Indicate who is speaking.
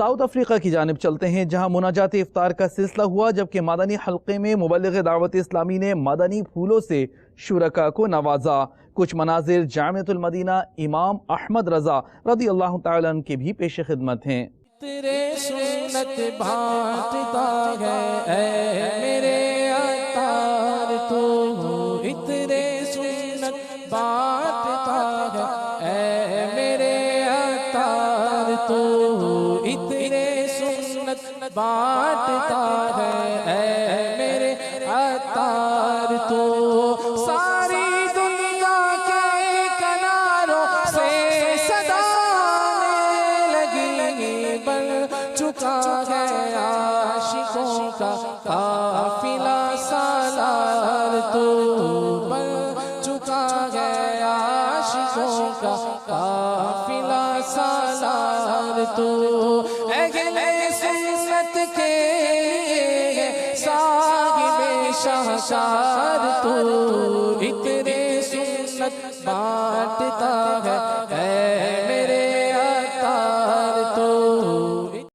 Speaker 1: South Africa کی جانب چلتے ہیں، جہاں مناجات افطار کا سلسلہ ہوا، جبکہ مدنی حلقے میں مبلغ دعوت اسلامی نے مدنی پھولوں سے شرکاء کو نوازا۔ کچھ مناظر جامعۃ المدینہ امام احمد رضا رضی اللہ تعالیٰ عنہ کے بھی پیش خدمت ہیں۔
Speaker 2: تیرے سنت بانٹتا ہے اے میرے عطار تو، اترے سنت بانٹتا ہے اے میرے عطار تو، اترے سنت بانٹتا ہے اے میرے عطار تو۔ ساری دنیا کے کناروں سے صدا لگی، بن چکا ہے عاشقوں کا قافلہ سالار تو، بن چکا ہے عاشقوں کا قافلہ سالار تو۔ اہل سنت کے صاحب شاہکار تو، اتنے سنت بانٹتا ہے